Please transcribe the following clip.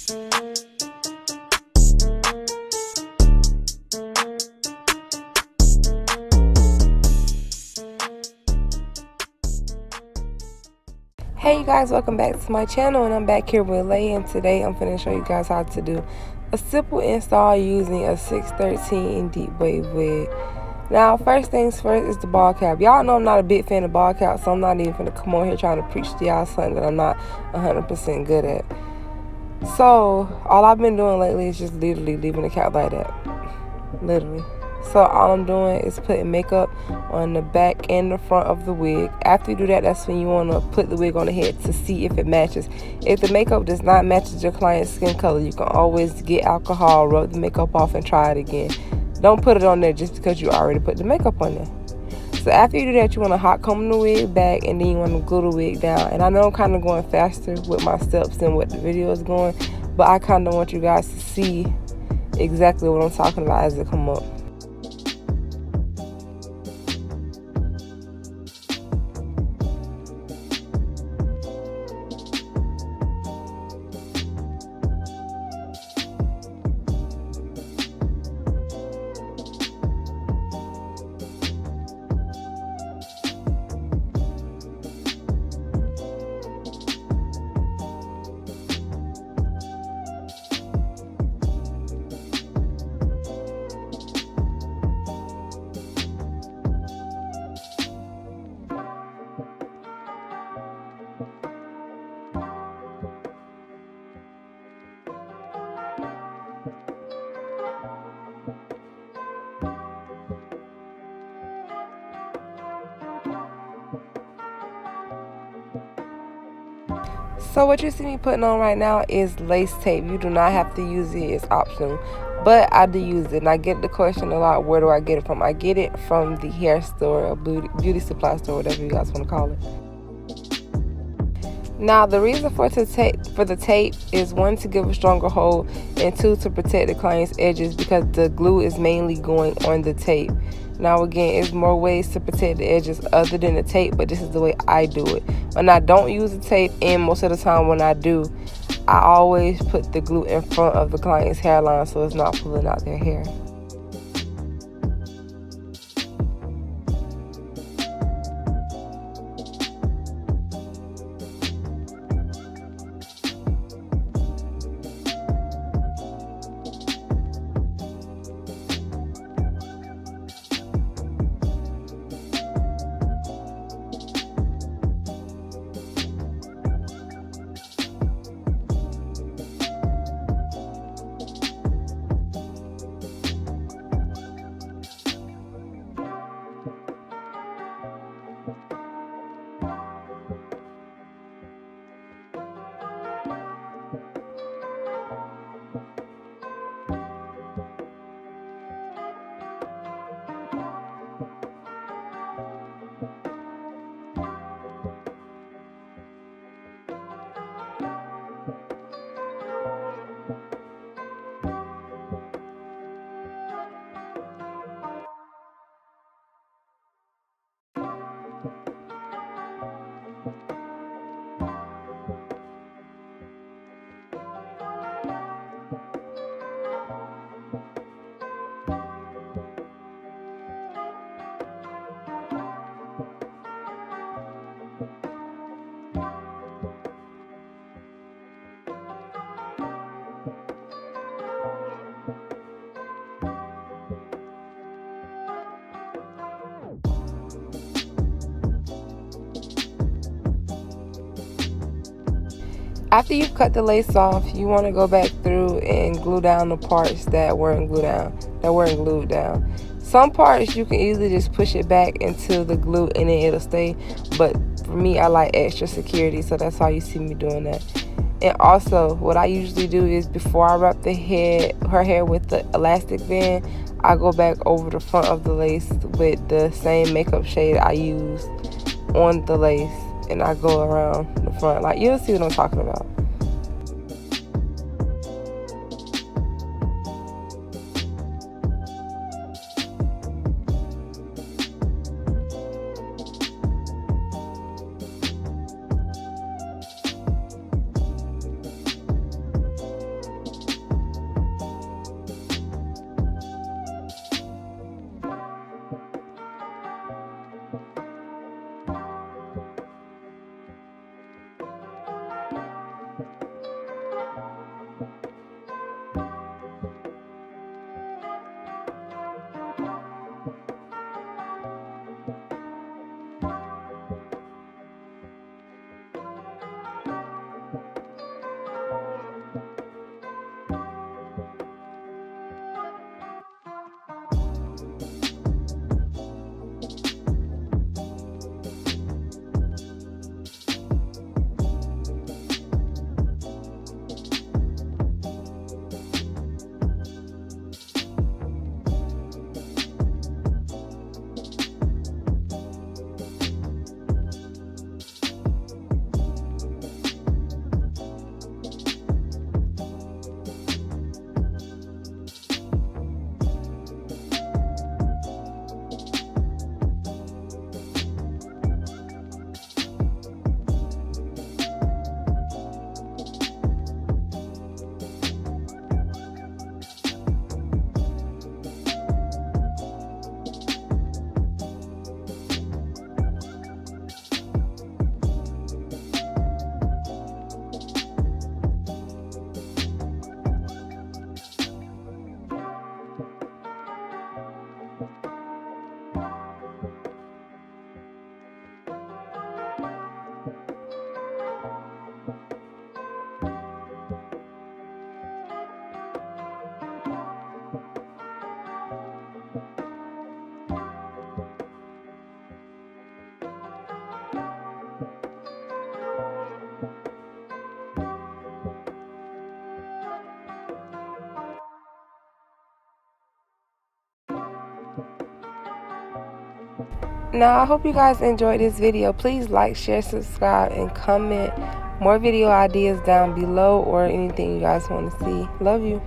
Hey you guys, welcome back to my channel, and I'm back here with Lay, and today I'm finna show you guys how to do a simple install using a 613 deep wave wig. Now first things first is the ball cap. Y'all know I'm not a big fan of ball caps, so I'm not even finna come on here trying to preach to y'all something that I'm not 100% good at. So all I've been doing lately is just literally leaving the cap like that, literally. So all I'm doing is putting makeup on the back and the front of the wig. After you do that, that's when you want to put the wig on the head to see if it matches. If the makeup does not match your client's skin color, you can always get alcohol, rub the makeup off, and try it again. Don't put it on there just because you already put the makeup on there. So after you do that, you want to hot comb the wig back, and then you want to glue the wig down. And I know I'm kind of going faster with my steps than what the video is going, but I kind of want you guys to see exactly what I'm talking about as it come up. So what you see me putting on right now is lace tape. You do not have to use it, it's optional. But I do use it, and I get the question a lot, where do I get it from? I get it from the hair store or beauty supply store, whatever you guys want to call it. Now the reason for the tape is, one, to give a stronger hold, and two, to protect the client's edges, because the glue is mainly going on the tape. Now again, there's more ways to protect the edges other than the tape, but this is the way I do it. When I don't use the tape, and most of the time when I do, I always put the glue in front of the client's hairline so it's not pulling out their hair. After you've cut the lace off, you want to go back through and glue down the parts that weren't glued down. Some parts you can easily just push it back into the glue and then it'll stay, but for me, I like extra security, so that's why you see me doing that. And also, what I usually do is, before I wrap her hair with the elastic band, I go back over the front of the lace with the same makeup shade I used on the lace, and I go around the front. Like, you'll see what I'm talking about. Now, I hope you guys enjoyed this video. Please like, share, subscribe, and comment more video ideas down below or anything you guys want to see. Love you.